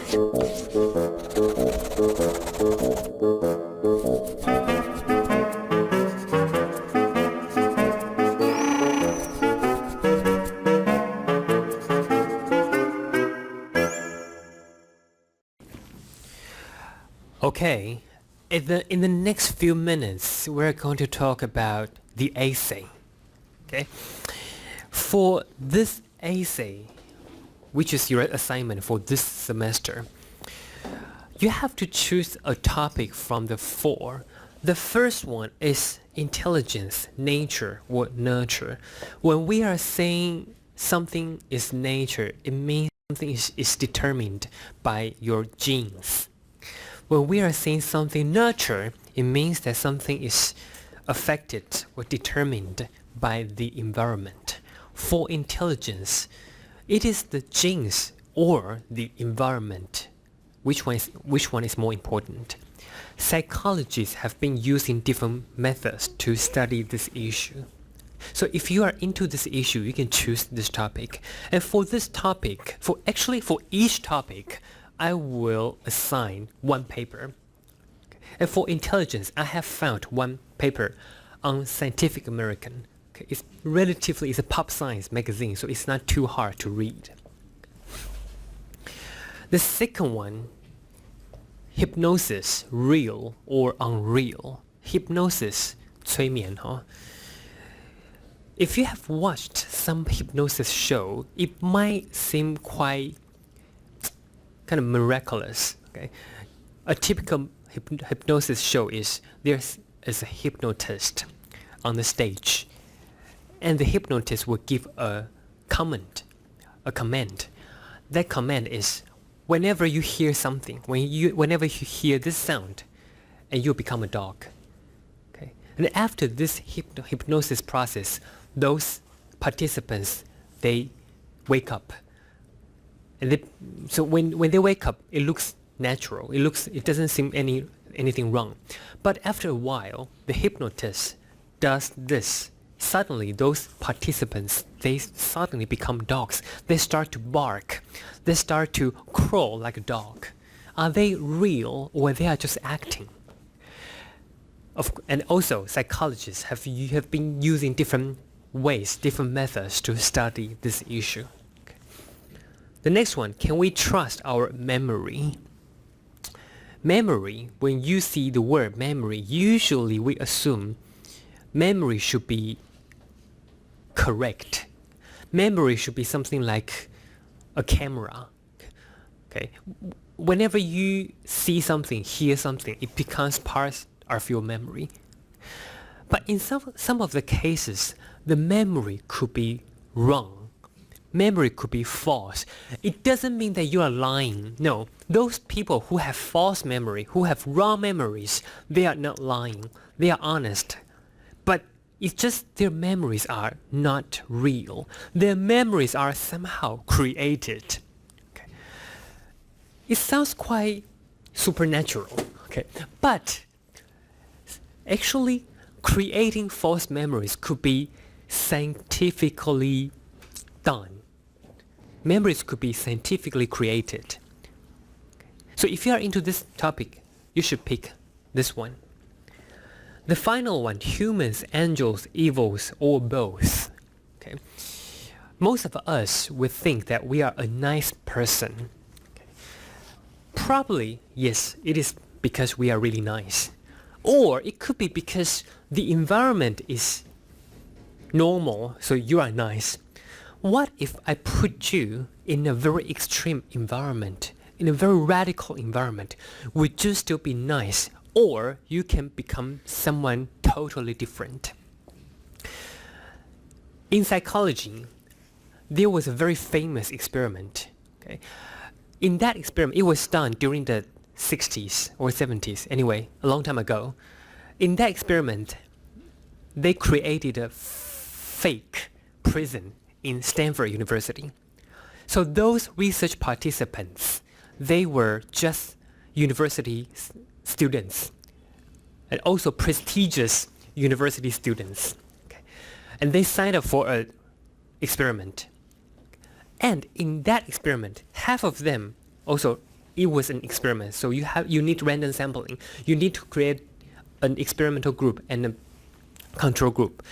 Okay, in the next few minutes, we're going to talk about the essay. Okay, for this essay, which is your assignment for this semester, you have to choose a topic from the four. The first one is intelligence, nature, or nurture. When we are saying something is nature, it means something is determined by your genes. When we are saying something nurture, it means that something is affected or determined by the environment. For intelligence, it is the genes or the environment. Which one is more important? Psychologists have been using different methods to study this issue. So if you are into this issue, you can choose this topic. And for this topic, for each topic, I will assign one paper. And for intelligence, I have found one paper on Scientific American. Okay, it's a pop science magazine, so it's not too hard to read. The second one, hypnosis, real or unreal. Hypnosis, 催眠, huh? If you have watched some hypnosis show, it might seem quite kind of miraculous. Okay, a typical hypnosis show is there's a hypnotist on the stage, and the hypnotist will give a command. That command is, whenever you hear something, whenever you hear this sound, and you become a dog. Okay, and after this hypnosis process, those participants, they wake up. And so when they wake up, it looks natural. It doesn't seem anything wrong. But after a while, the hypnotist does this. Suddenly, those participants, they suddenly become dogs. They start to bark. They start to crawl like a dog. Are they real, or they are just acting? And also, psychologists have been using different ways, different methods to study this issue. The next one, can we trust our memory? Memory, when you see the word memory, usually we assume memory should be correct. Memory should be something like a camera. Okay, whenever you see something, hear something, it becomes part of your memory. But in some of the cases, the memory could be wrong. Memory could be false. It doesn't mean that you are lying. No, those people who have false memory, who have wrong memories, they are not lying. They are honest. But it's just their memories are not real. Their memories are somehow created. Okay. It sounds quite supernatural. Okay. But actually, creating false memories could be scientifically done. Memories could be scientifically created. So if you are into this topic, you should pick this one. The final one, humans, angels, evils, or both. Okay. Most of us would think that we are a nice person. Okay. Probably, yes, it is because we are really nice. Or it could be because the environment is normal, so you are nice. What if I put you in a very extreme environment, in a very radical environment? Would you still be nice, or you can become someone totally different? In psychology, there was a very famous experiment. Okay? In that experiment, it was done during the 60s or 70s, anyway, a long time ago. In that experiment, they created a fake prison in Stanford University. So those research participants, they were just university students and also prestigious university students. Okay. And they signed up for an experiment. And in that experiment, half of them also it was an experiment. So you need random sampling. You need to create an experimental group and a control group.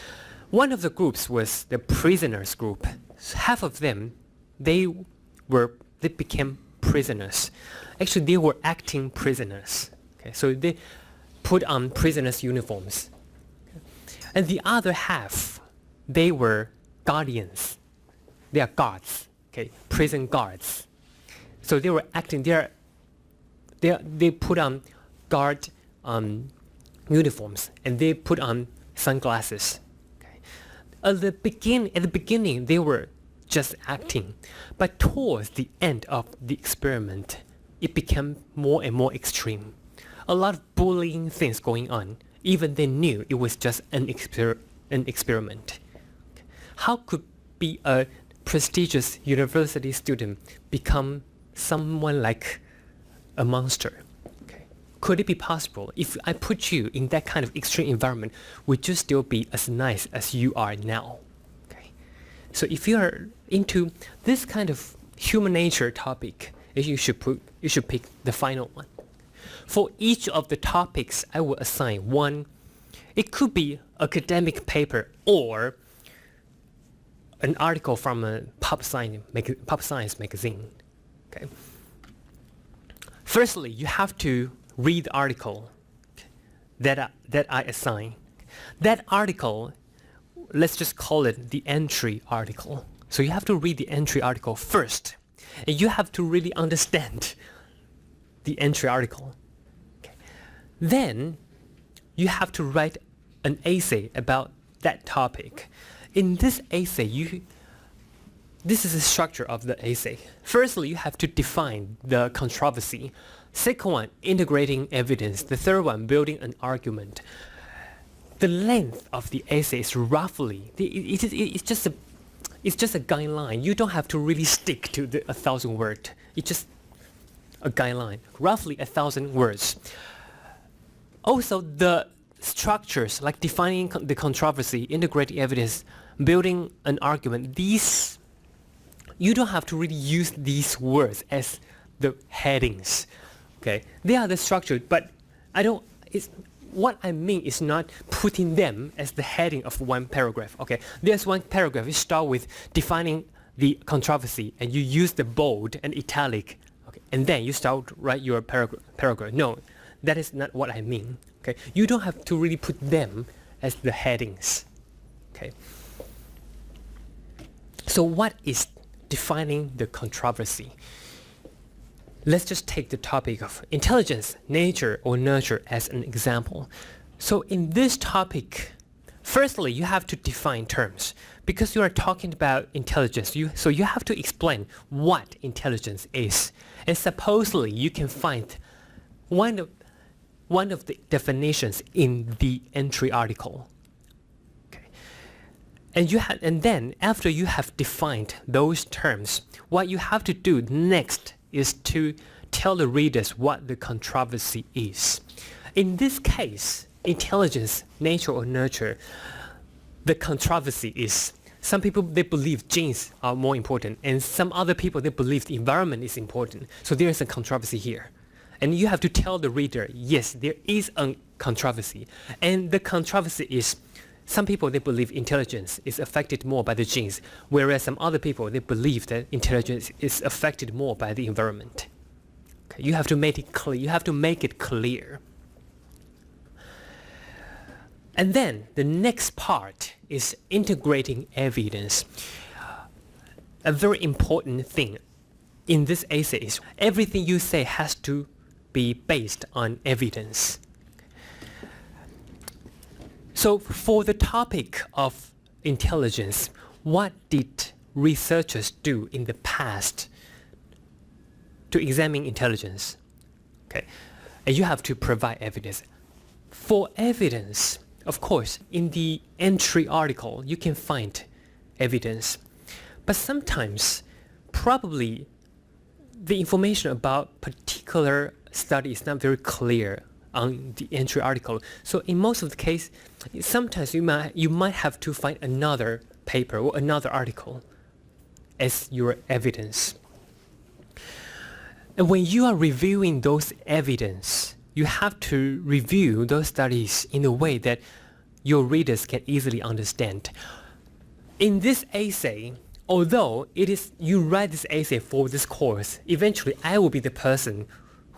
One of the groups was the prisoners group. Half of them, they became prisoners. Actually, they were acting prisoners. Okay, so they put on prisoners' uniforms. Okay. And the other half, they were guardians. They are guards. Okay, prison guards. So they were acting. They put on guard uniforms, and they put on sunglasses. Okay. At the beginning, they were just acting, but towards the end of the experiment, it became more and more extreme. A lot of bullying things going on. Even they knew it was just an experiment. How could be a prestigious university student become someone like a monster? Okay. Could it be possible? If I put you in that kind of extreme environment, would you still be as nice as you are now? Okay. So if you are into this kind of human nature topic, you should pick the final one. For each of the topics, I will assign one. It could be academic paper or an article from a pop science magazine. Okay. Firstly, you have to read the article that I assign. That article, let's just call it the entry article. So you have to read the entry article first, and you have to really understand the entry article. Okay. Then you have to write an essay about that topic. In this essay, this is the structure of the essay. Firstly, you have to define the controversy. Second one, integrating evidence. The third one, building an argument. The length of the essay is roughly, it's just a guideline. You don't have to really stick to 1,000 words. It's just a guideline, roughly 1,000 words. Also, the structures like defining the controversy, integrating evidence, building an argument, these, you don't have to really use these words as the headings. Okay, they are the structure, but what I mean is not putting them as the heading of one paragraph. Okay, there's one paragraph. You start with defining the controversy, and you use the bold and italic. Okay, and then you start to write your paragraph. No, that is not what I mean. Okay, you don't have to really put them as the headings. Okay. So what is defining the controversy? Let's just take the topic of intelligence, nature, or nurture as an example. So in this topic, firstly, you have to define terms. Because you are talking about intelligence, so you have to explain what intelligence is. And supposedly, you can find one of the definitions in the entry article. Okay. And then, after you have defined those terms, what you have to do next is to tell the readers what the controversy is. In this case, intelligence, nature, or nurture, the controversy is some people, they believe genes are more important, and some other people, they believe the environment is important. So there is a controversy here. And you have to tell the reader, yes, there is a controversy. And the controversy is some people, they believe intelligence is affected more by the genes, whereas some other people, they believe that intelligence is affected more by the environment. Okay, you have to make it clear. You have to make it clear. And then the next part is integrating evidence. A very important thing in this essay is everything you say has to be based on evidence. So for the topic of intelligence, what did researchers do in the past to examine intelligence? Okay, and you have to provide evidence. For evidence, of course, in the entry article, you can find evidence. But sometimes, probably, the information about particular study is not very clear on the entry article. So in most of the case, sometimes you might have to find another paper or another article as your evidence. And when you are reviewing those evidence, you have to review those studies in a way that your readers can easily understand. In this essay, although it is you write this essay for this course, eventually I will be the person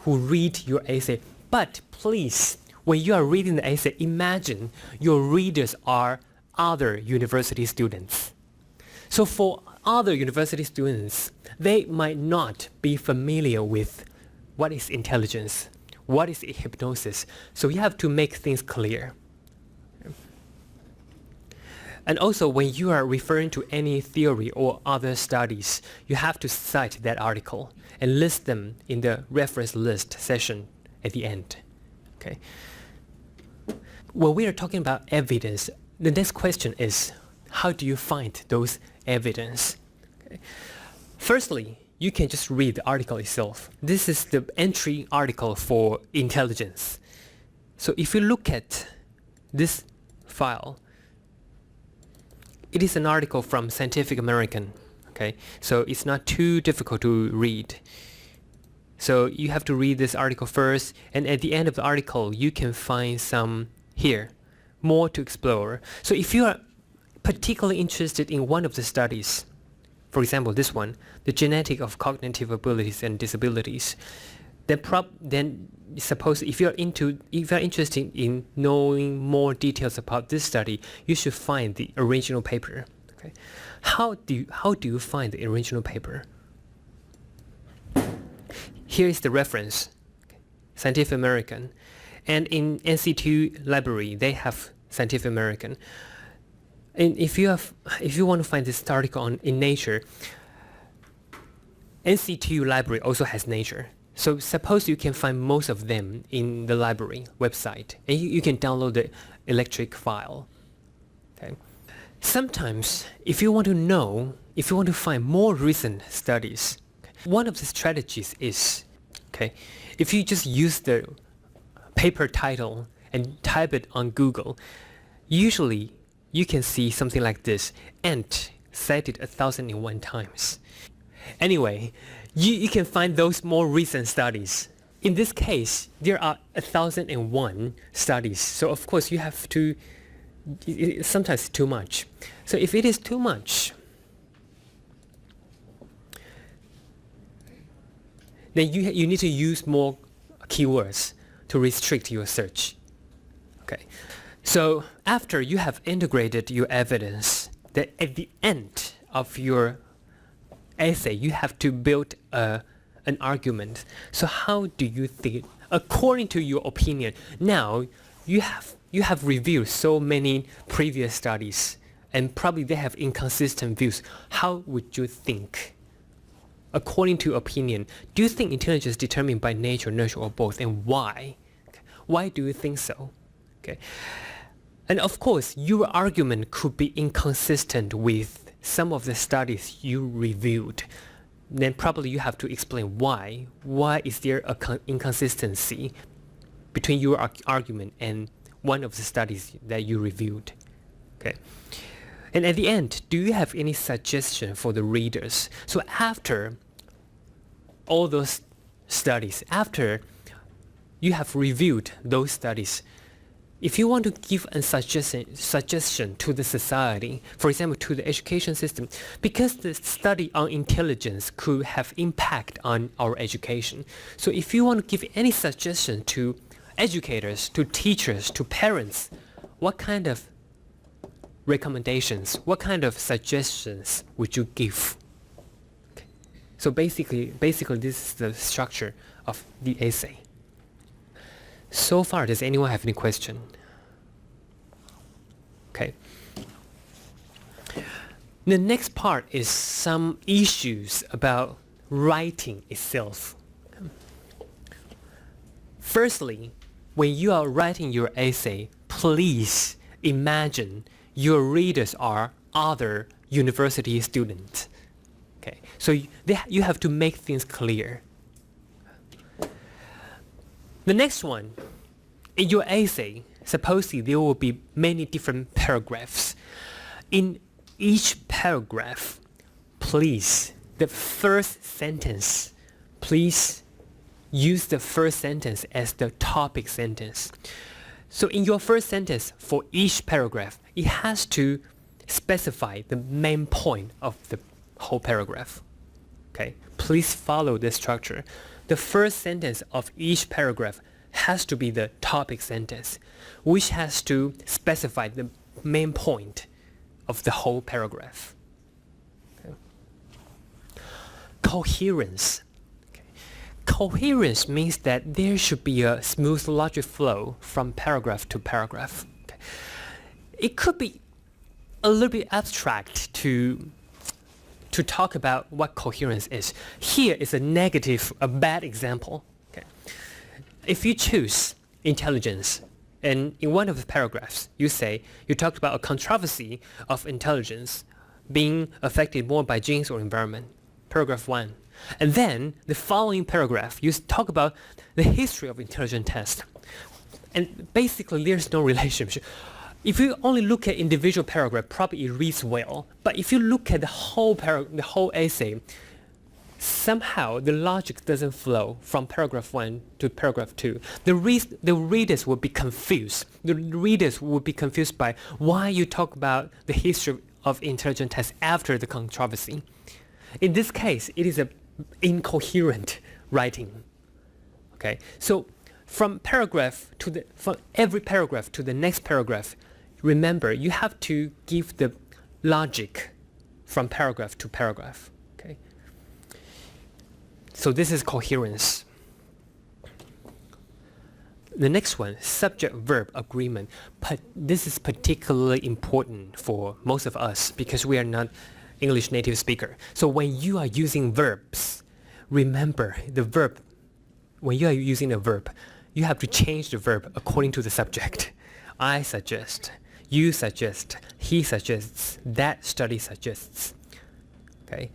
who read your essay. But please, when you are reading the essay, imagine your readers are other university students. So for other university students, they might not be familiar with what is intelligence, what is hypnosis. So you have to make things clear. And also, when you are referring to any theory or other studies, you have to cite that article and list them in the reference list section at the end. Okay. When we are talking about evidence, the next question is, how do you find those evidence? Okay. Firstly, you can just read the article itself. This is the entry article for intelligence. So if you look at this file, it is an article from Scientific American. Okay, so it's not too difficult to read. So you have to read this article first, and at the end of the article, you can find some here, more to explore. So if you are particularly interested in one of the studies, for example, this one, the genetic of cognitive abilities and disabilities, then suppose if you're interested in knowing more details about this study, you should find the original paper. Okay, how do you find the original paper? Here is the reference, Scientific American, and in NC2 library they have Scientific American. And if you want to find this article in Nature, NC2 library also has Nature. So suppose you can find most of them in the library website, and you can download the electric file. Okay. Sometimes, if you want to find more recent studies, one of the strategies is, okay, if you just use the paper title and type it on Google, usually you can see something like this, and cited 1,001 times. Anyway, you can find those more recent studies. In this case, there are 1,001 studies. So of course you have to, sometimes it's too much. So if it is too much, then you need to use more keywords to restrict your search. Okay. So after you have integrated your evidence, then at the end of your essay, you have to build an argument. So how do you think, according to your opinion, now you have reviewed so many previous studies, and probably they have inconsistent views. How would you think, according to opinion, do you think intelligence is determined by nature, nurture, or both, and why? Okay. Why do you think so? Okay. And of course, your argument could be inconsistent with some of the studies you reviewed. Then probably you have to explain why. Why is there a inconsistency between your argument and one of the studies that you reviewed? Okay. And at the end, do you have any suggestion for the readers? So after all those studies, after you have reviewed those studies, if you want to give a suggestion to the society, for example, to the education system, because the study on intelligence could have impact on our education. So if you want to give any suggestion to educators, to teachers, to parents, what kind of recommendations, what kind of suggestions would you give? Okay. So basically this is the structure of the essay. So far, does anyone have any question? Okay. The next part is some issues about writing itself. Firstly, when you are writing your essay, please imagine your readers are other university students. Okay, so you have to make things clear. The next one, in your essay, supposedly there will be many different paragraphs. In each paragraph, please, the first sentence, please use the first sentence as the topic sentence. So in your first sentence, for each paragraph, it has to specify the main point of the whole paragraph. Okay, please follow this structure. The first sentence of each paragraph has to be the topic sentence, which has to specify the main point of the whole paragraph. Okay. Coherence. Okay. Coherence means that there should be a smooth logic flow from paragraph to paragraph. Okay. It could be a little bit abstract to talk about what coherence is. Here is a bad example. Okay. If you choose intelligence, and in one of the paragraphs, you talked about a controversy of intelligence being affected more by genes or environment, paragraph 1. And then the following paragraph, you talk about the history of intelligence tests. And basically, there's no relationship. If you only look at individual paragraph, probably it reads well. But if you look at the whole essay, somehow the logic doesn't flow from paragraph 1 to paragraph 2. The readers will be confused. The readers will be confused by why you talk about the history of intelligence tests after the controversy. In this case, it is an incoherent writing. Okay, so from every paragraph to the next paragraph, remember you have to give the logic from paragraph to paragraph. Okay. So this is coherence. The next one, subject-verb agreement. This is particularly important for most of us because we are not English native speaker. So when you are using verbs, remember the verb. When you are using a verb, you have to change the verb according to the subject. I suggest, you suggest, he suggests, that study suggests. Okay.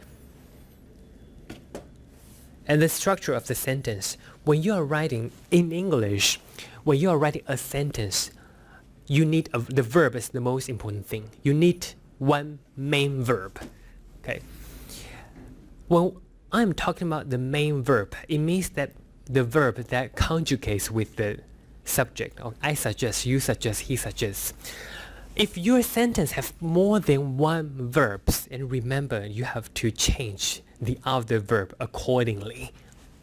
And the structure of the sentence, when you are writing in English, when you are writing a sentence, you need the verb is the most important thing. You need one main verb. Okay. When I'm talking about the main verb, it means that the verb that conjugates with the subject. I suggest, you suggest, he suggests. If your sentence has more than one verb, and remember you have to change the other verb accordingly.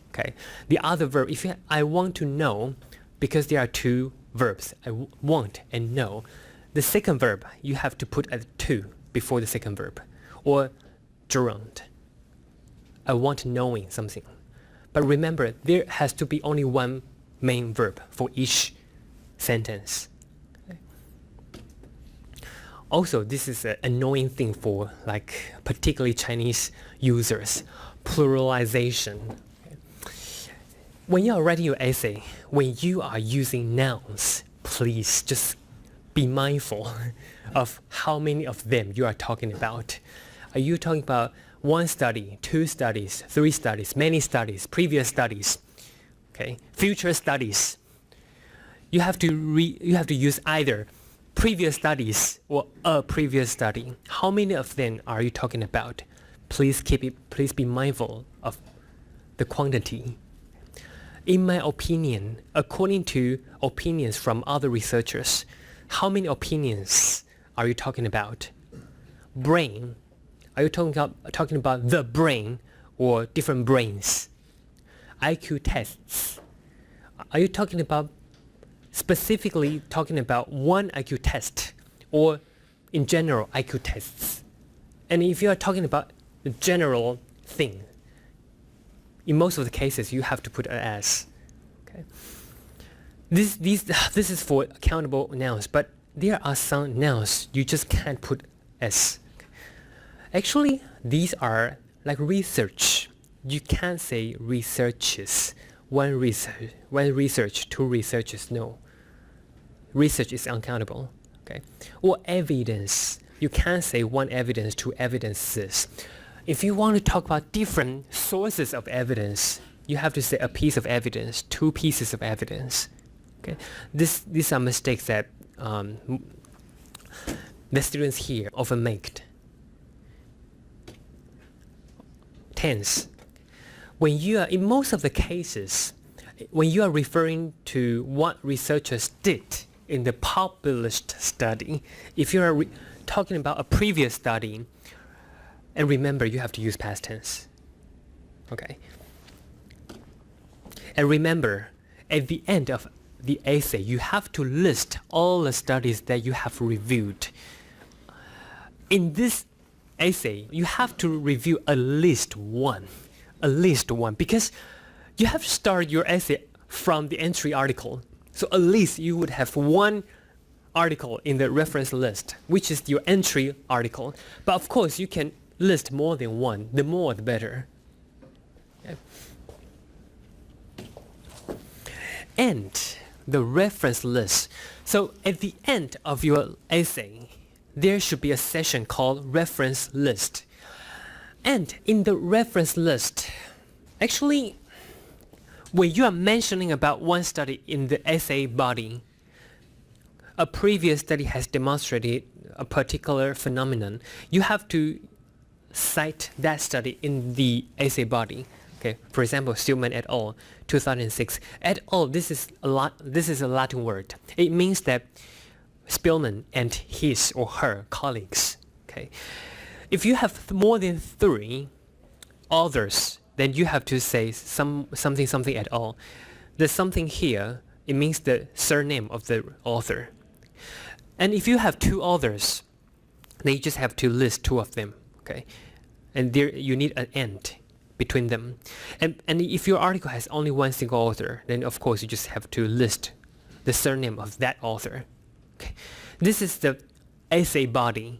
Okay, the other verb, I want to know, because there are two verbs, I want and know. The second verb, you have to put a to before the second verb, or gerund. I want knowing something. But remember, there has to be only one main verb for each sentence. Okay. Also, this is an annoying thing for particularly Chinese users, pluralization. Okay. When you are writing your essay, when you are using nouns, please just be mindful of how many of them you are talking about. Are you talking about one study, two studies, three studies, many studies, previous studies, okay, future studies? You have to use either previous studies or a previous study. How many of them are you talking about? Please be mindful of the quantity. In my opinion, according to opinions from other researchers, how many opinions are you talking about? Brain. Are you talking about the brain or different brains? IQ tests. Are you specifically talking about one IQ test or in general IQ tests? And if you are talking about the general thing, in most of the cases you have to put an S. Okay. This is for countable nouns, but there are some nouns you just can't put S. Actually, these are like research. You can't say researches. One research, two researches. No. Research is uncountable. Okay. Or evidence. You can't say one evidence, two evidences. If you want to talk about different sources of evidence, you have to say a piece of evidence, two pieces of evidence. Okay. These are mistakes that the students here often make. Tense. When you are, in most of the cases, when you are referring to what researchers did in the published study, if you are talking about a previous study, and remember you have to use past tense. Okay. And remember, at the end of the essay, you have to list all the studies that you have reviewed. In this essay, you have to review at least one, because you have to start your essay from the entry article. So at least you would have one article in the reference list, which is your entry article. But of course, you can list more than one. The more, the better. Okay. And the reference list. So at the end of your essay, there should be a section called reference list. And in the reference list, actually, when you are mentioning about one study in the essay body, a previous study has demonstrated a particular phenomenon, you have to cite that study in the essay body. Okay, for example, Stillman et al. 2006. Et al. This is a Latin word. It means that Spillman and his or her colleagues. Okay, if you have more than 3 authors, then you have to say something et al. The something here, it means the surname of the author. And if you have 2 authors, then you just have to list 2 of them. Okay, and there you need an end between them. And if your article has only one single author, then of course you just have to list the surname of that author. Okay. This is the essay body.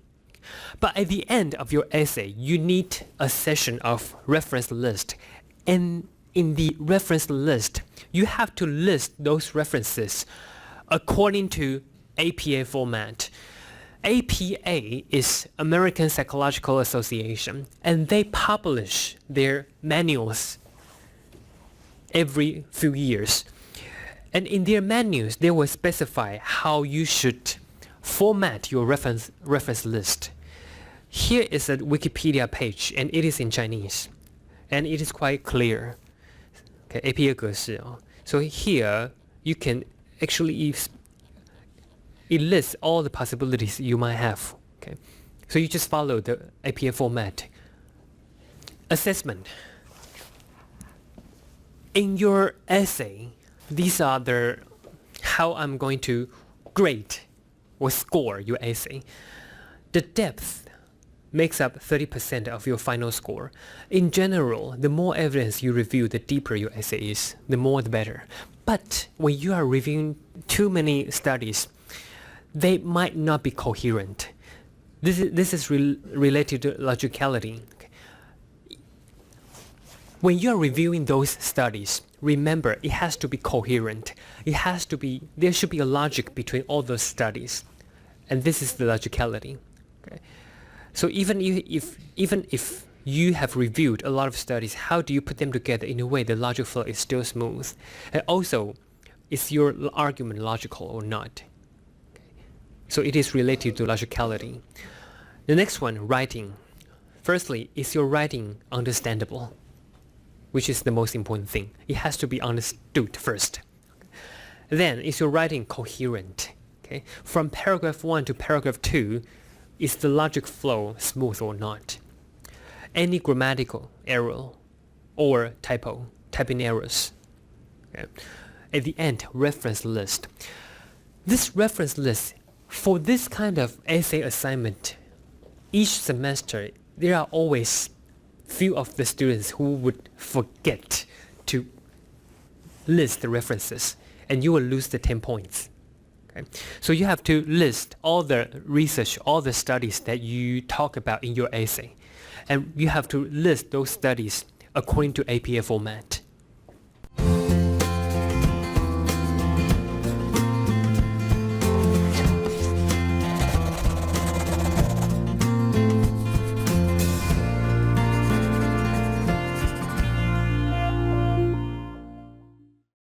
But at the end of your essay, you need a section of reference list. And in the reference list, you have to list those references according to APA format. APA is American Psychological Association, and they publish their manuals every few years. And in their manuals, they will specify how you should format your reference list. Here is a Wikipedia page, and it is in Chinese, and it is quite clear. Okay, APA 格式哦. So here you can actually it lists all the possibilities you might have. Okay, so you just follow the APA format. Assessment. In your essay, these are the how I'm going to grade or score your essay. The depth makes up 30% of your final score. In general, the more evidence you review, the deeper your essay is, the more the better. But when you are reviewing too many studies, they might not be coherent. This is related to logicality. When you are reviewing those studies, remember it has to be coherent. There should be a logic between all those studies, and this is the logicality. Okay. So even if you have reviewed a lot of studies, how do you put them together in a way the logic flow is still smooth? And also, is your argument logical or not? So it is related to logicality. The next one, writing. Firstly, is your writing understandable? Which is the most important thing. It has to be understood first. Then, is your writing coherent? Okay? From paragraph 1 to paragraph 2, is the logic flow smooth or not? Any grammatical error or typing errors. Okay? At the end, reference list. This reference list, for this kind of essay assignment, each semester, there are always few of the students who would forget to list the references, and you will lose the 10 points. Okay? So you have to list all the research, all the studies that you talk about in your essay, and you have to list those studies according to APA format.